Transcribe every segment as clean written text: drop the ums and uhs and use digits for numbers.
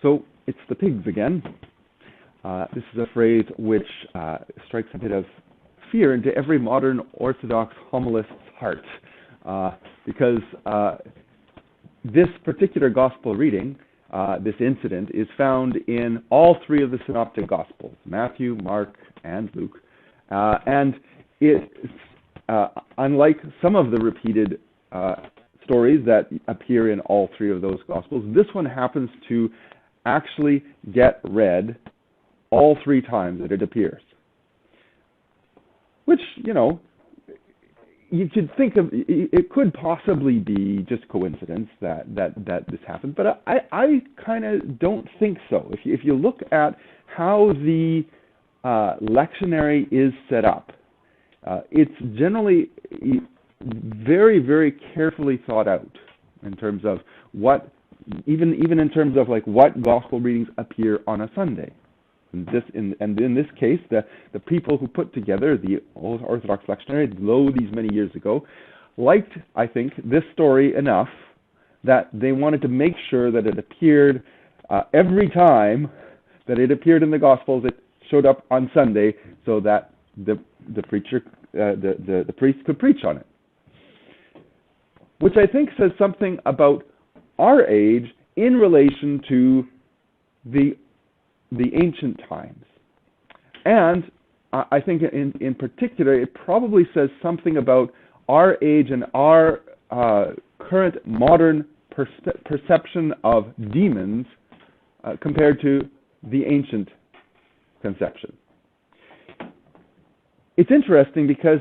So it's the pigs again. This is a phrase which strikes a bit of fear into every modern Orthodox homilist's heart, because this particular gospel reading, this incident, is found in all three of the synoptic gospels, Matthew, Mark, and Luke. And it's, unlike some of the repeated stories that appear in all three of those gospels, this one happens to actually get read all three times that it appears. Which, you could think of, it could possibly be just coincidence that this happened, but I kind of don't think so. If you look at how the lectionary is set up, it's generally very, very carefully thought out in terms of what, even in terms of like what gospel readings appear on a Sunday. And in this case, the people who put together the Old Orthodox lectionary, these many years ago, liked, I think, this story enough that they wanted to make sure that it appeared every time that it appeared in the Gospels. It showed up on Sunday so that the preacher, the priest, could preach on it, which I think says something about our age in relation to the ancient times. And I think in particular, it probably says something about our age and our current modern perception of demons compared to the ancient conception. It's interesting because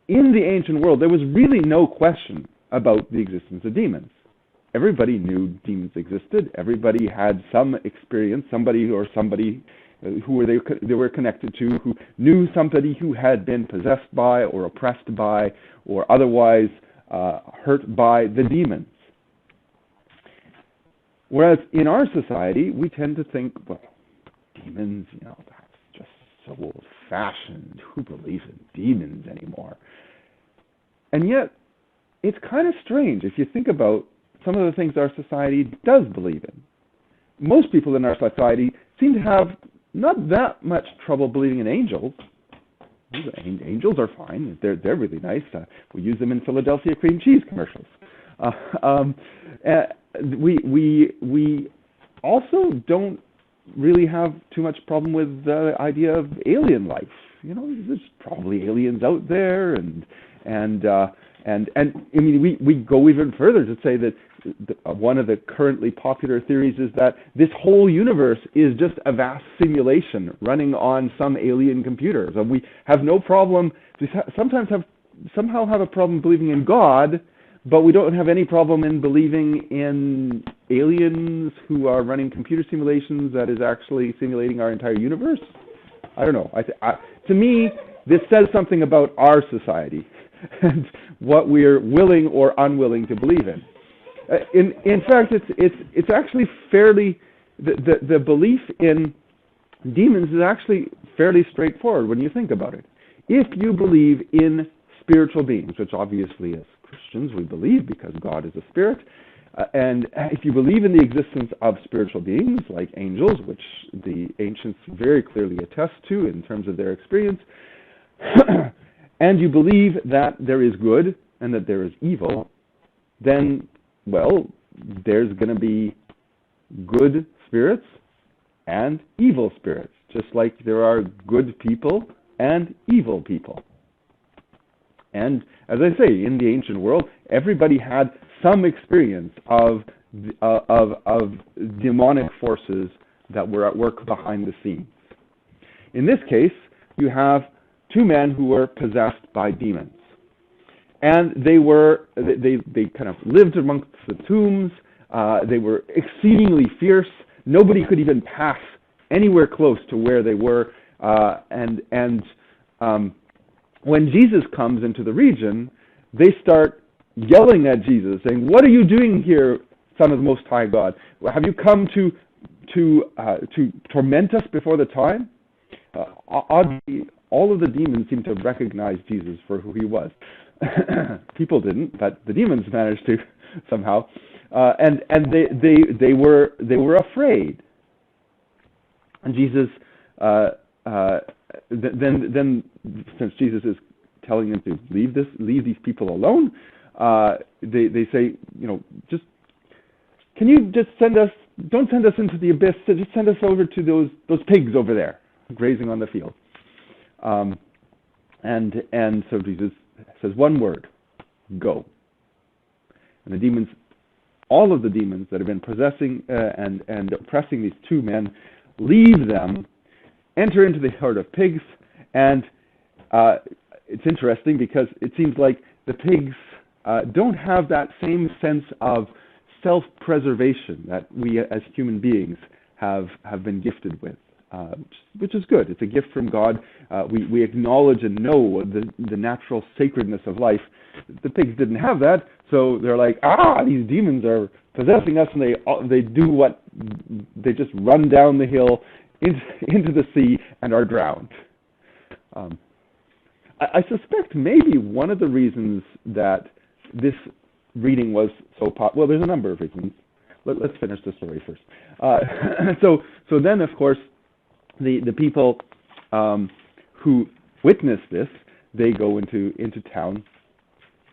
in the ancient world, there was really no question about the existence of demons. Everybody knew demons existed. Everybody had some experience, somebody who they were connected to, who knew somebody who had been possessed by or oppressed by or otherwise hurt by the demons. Whereas in our society, we tend to think, well, demons, that's just so old-fashioned. Who believes in demons anymore? And yet, it's kind of strange if you think about some of the things our society does believe in. Most people in our society seem to have not that much trouble believing in angels. Angels are fine. They're really nice. We use them in Philadelphia cream cheese commercials. We also don't really have too much problem with the idea of alien life. There's probably aliens out there, and I mean, we go even further to say that one of the currently popular theories is that this whole universe is just a vast simulation running on some alien computers. And we have no problem, we sometimes somehow have a problem believing in God, but we don't have any problem in believing in aliens who are running computer simulations that is actually simulating our entire universe. I don't know. To me, this says something about our society and what we're willing or unwilling to believe in. In fact, it's actually fairly, the belief in demons is actually fairly straightforward when you think about it. If you believe in spiritual beings, which obviously as Christians we believe because God is a spirit, and if you believe in the existence of spiritual beings like angels, which the ancients very clearly attest to in terms of their experience, and you believe that there is good and that there is evil, then, well, there's going to be good spirits and evil spirits, just like there are good people and evil people. And as I say, in the ancient world, everybody had some experience of demonic forces that were at work behind the scenes. In this case, you have two men who were possessed by demons. And they kind of lived amongst the tombs. They were exceedingly fierce. Nobody could even pass anywhere close to where they were. When Jesus comes into the region, they start yelling at Jesus, saying, "What are you doing here, Son of the Most High God? Have you come to torment us before the time?" Oddly, all of the demons seemed to recognize Jesus for who he was. People didn't, but the demons managed to somehow. And they were afraid. And Jesus, then since Jesus is telling them to leave these people alone, they say, just, can you just don't send us into the abyss, just send us over to those pigs over there, grazing on the field. And so Jesus says one word, go. And the demons, all of the demons that have been possessing and oppressing these two men, leave them, enter into the herd of pigs, and it's interesting because it seems like the pigs don't have that same sense of self-preservation that we as human beings have been gifted with, which is good. It's a gift from God. We acknowledge and know the natural sacredness of life. The pigs didn't have that, so they're like, these demons are possessing us, and they just run down the hill into the sea and are drowned. I suspect maybe one of the reasons that this reading was so popular, well, there's a number of reasons. Let's finish the story first. So then, of course, the people who witness this, they go into town,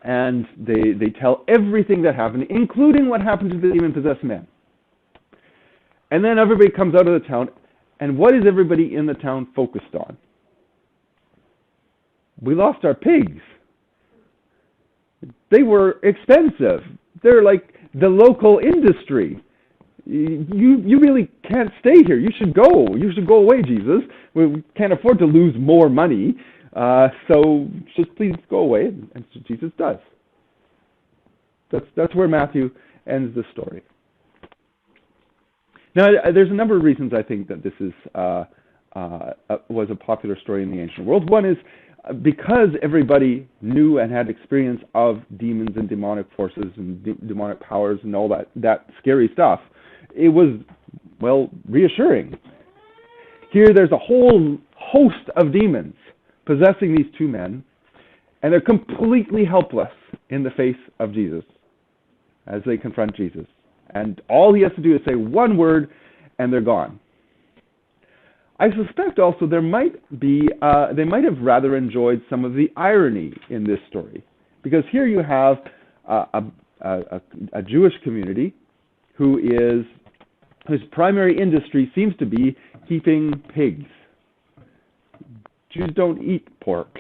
and they tell everything that happened, including what happened to the demon-possessed men. And then everybody comes out of the town, and what is everybody in the town focused on? We lost our pigs. They were expensive. They're like the local industry. You really can't stay here. You should go. You should go away, Jesus. We can't afford to lose more money. So just please go away. And so Jesus does. That's where Matthew ends the story. Now, there's a number of reasons I think that this was a popular story in the ancient world. One is because everybody knew and had experience of demons and demonic forces and demonic powers and all that scary stuff, it was, reassuring. Here there's a whole host of demons possessing these two men, and they're completely helpless in the face of Jesus as they confront Jesus. And all he has to do is say one word, and they're gone. I suspect also they might have rather enjoyed some of the irony in this story, because here you have a Jewish community whose primary industry seems to be keeping pigs. Jews don't eat pork.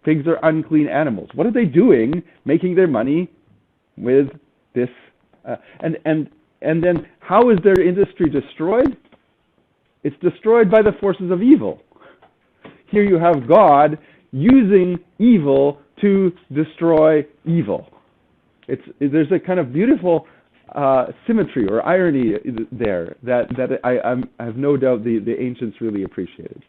Pigs are unclean animals. What are they doing, making their money with this? And then how is their industry destroyed? It's destroyed by the forces of evil. Here you have God using evil to destroy evil. There's a kind of beautiful symmetry or irony there that I have no doubt the ancients really appreciated.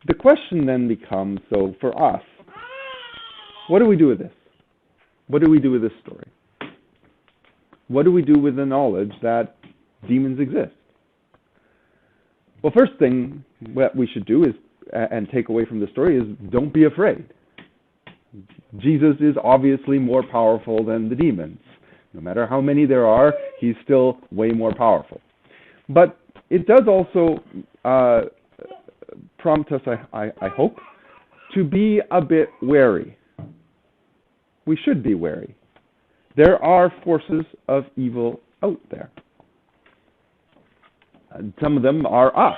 The question then becomes, so for us, what do we do with this? What do we do with this story? What do we do with the knowledge that demons exist? Well, first thing what we should do is, and take away from the story, is don't be afraid. Jesus is obviously more powerful than the demons. No matter how many there are, he's still way more powerful. But it does also prompt us, I hope, to be a bit wary. We should be wary. There are forces of evil out there. Some of them are us.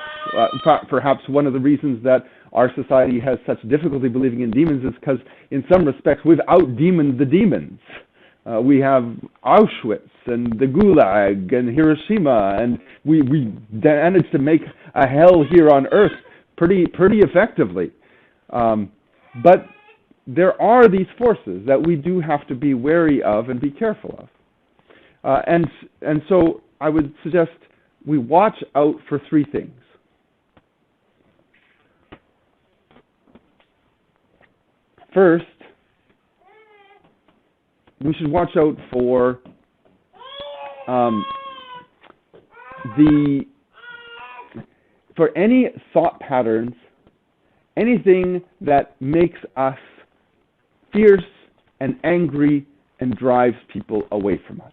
Perhaps one of the reasons that our society has such difficulty believing in demons is because, in some respects, we've out-demoned the demons. We have Auschwitz and the Gulag and Hiroshima, and we managed to make a hell here on Earth pretty effectively. But there are these forces that we do have to be wary of and be careful of. And so I would suggest we watch out for three things. First, we should watch out for any thought patterns anything that makes us fierce and angry and drives people away from us.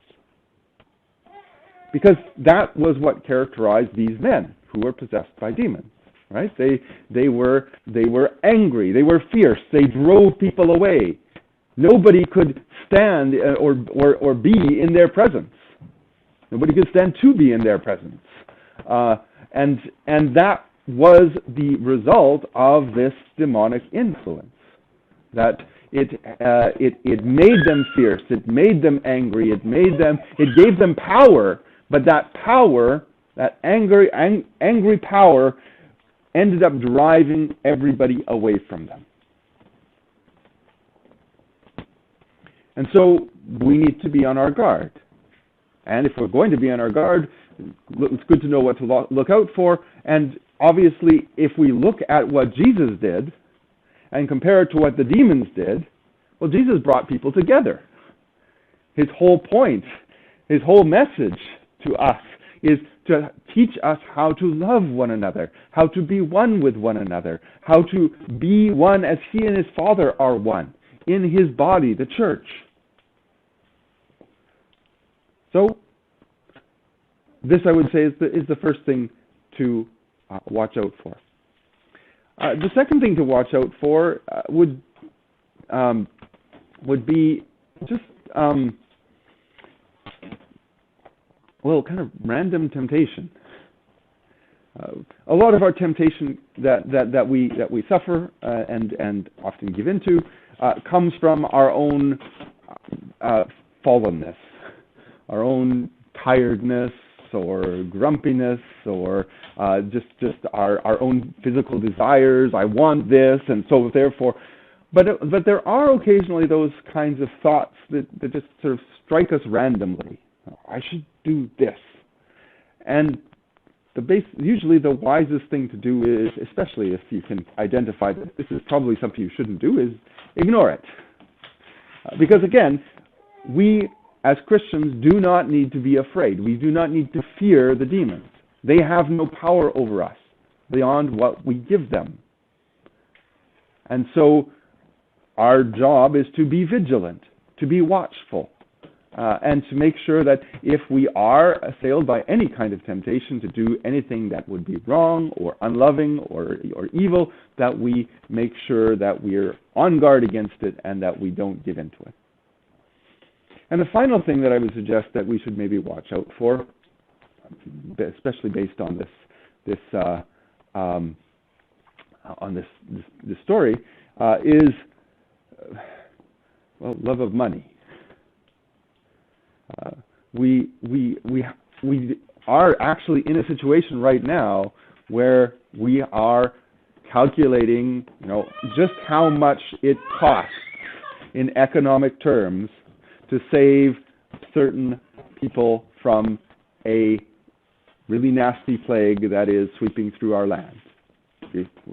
Because that was what characterized these men who were possessed by demons, right? They were angry, they were fierce, they drove people away. Nobody could stand or be in their presence. Nobody could stand to be in their presence. And that was the result of this demonic influence. That it made them fierce, it made them angry, it gave them power, but that power, that angry power, ended up driving everybody away from them. And so we need to be on our guard. And if we're going to be on our guard, it's good to know what to look out for. And obviously, if we look at what Jesus did and compare it to what the demons did, well, Jesus brought people together. His whole point, his whole message to us is to teach us how to love one another, how to be one with one another, how to be one as he and his Father are one in his body, the church. So, this I would say is the first thing to watch out for. The second thing to watch out for would be just kind of random temptation. A lot of our temptation that we suffer and often give into comes from our own fallenness, our own tiredness or grumpiness, or just our own physical desires. I want this, and so therefore. But there are occasionally those kinds of thoughts that just sort of strike us randomly. I should do this, and usually the wisest thing to do is, especially if you can identify that this is probably something you shouldn't do, is ignore it. Because again, we as Christians do not need to be afraid. We do not need to fear the demons. They have no power over us beyond what we give them. And so our job is to be vigilant, to be watchful, and to make sure that if we are assailed by any kind of temptation to do anything that would be wrong or unloving or evil, that we make sure that we're on guard against it and that we don't give into it. And the final thing that I would suggest that we should maybe watch out for, especially based on this story, is love of money. We are actually in a situation right now where we are calculating, just how much it costs in economic terms to save certain people from a really nasty plague that is sweeping through our land,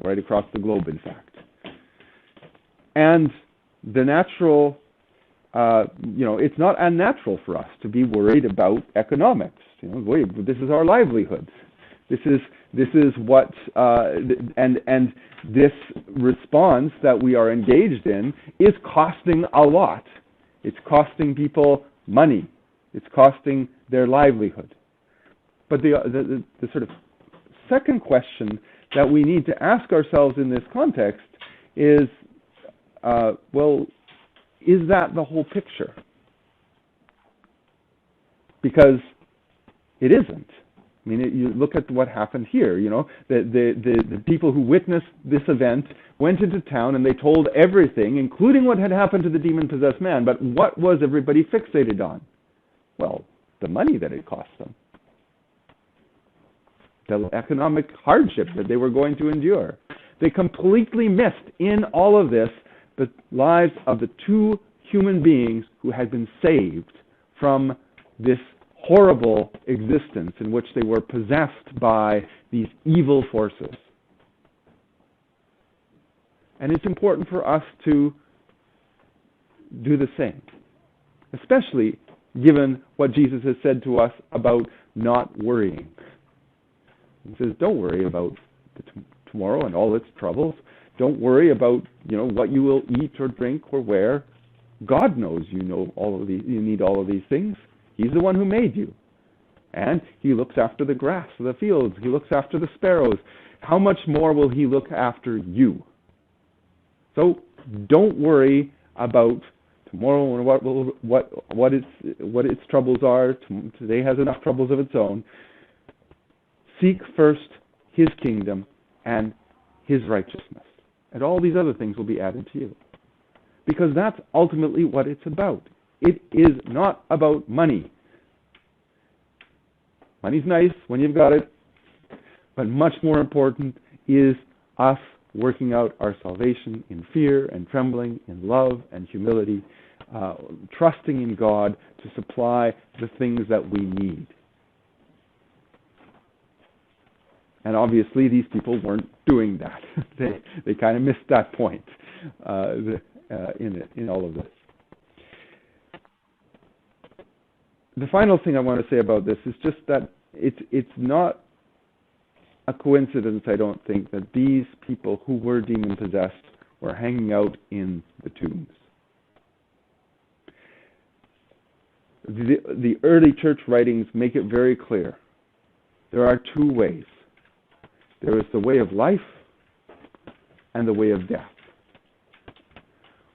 right across the globe, in fact. And the natural, it's not unnatural for us to be worried about economics. This is our livelihood. This is what, and this response that we are engaged in is costing a lot. It's costing people money. It's costing their livelihood. But the sort of second question that we need to ask ourselves in this context is, is that the whole picture? Because it isn't. I mean, you look at what happened here. The people who witnessed this event went into town and they told everything, including what had happened to the demon-possessed man. But what was everybody fixated on? Well, the money that it cost them, the economic hardship that they were going to endure. They completely missed in all of this the lives of the two human beings who had been saved from this horrible existence in which they were possessed by these evil forces. And it's important for us to do the same, especially given what Jesus has said to us about not worrying. He says, don't worry about tomorrow and all its troubles. Don't worry about, what you will eat or drink or wear. God knows you need all of these things. He's the one who made you. And he looks after the grass of the fields. He looks after the sparrows. How much more will he look after you? So don't worry about tomorrow and what its troubles are. Today has enough troubles of its own. Seek first his kingdom and his righteousness, and all these other things will be added to you. Because that's ultimately what it's about. It is not about money. Money's nice when you've got it, but much more important is us working out our salvation in fear and trembling, in love and humility, trusting in God to supply the things that we need. And obviously these people weren't doing that. They kind of missed that point in all of this. The final thing I want to say about this is just that it's not a coincidence, I don't think, that these people who were demon-possessed were hanging out in the tombs. The early church writings make it very clear. There are two ways. There is the way of life and the way of death.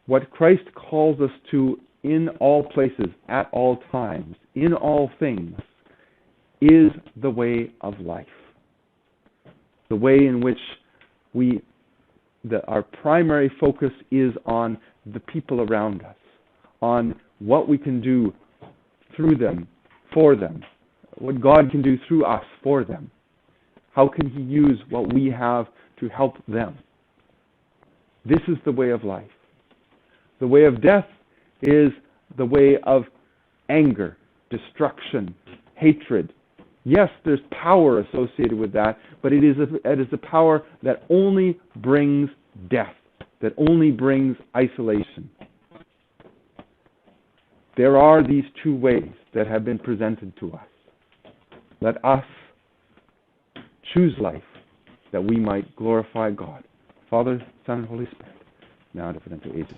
What Christ calls us to in all places, at all times, in all things, is the way of life. The way in which our primary focus is on the people around us, on what we can do through them, for them, what God can do through us for them. How can he use what we have to help them? This is the way of life. The way of death is the way of anger, destruction, hatred. Yes, there's power associated with that, but it is a power that only brings death, that only brings isolation. There are these two ways that have been presented to us. Let us choose life that we might glorify God, Father, Son, and Holy Spirit, now and forever to ages.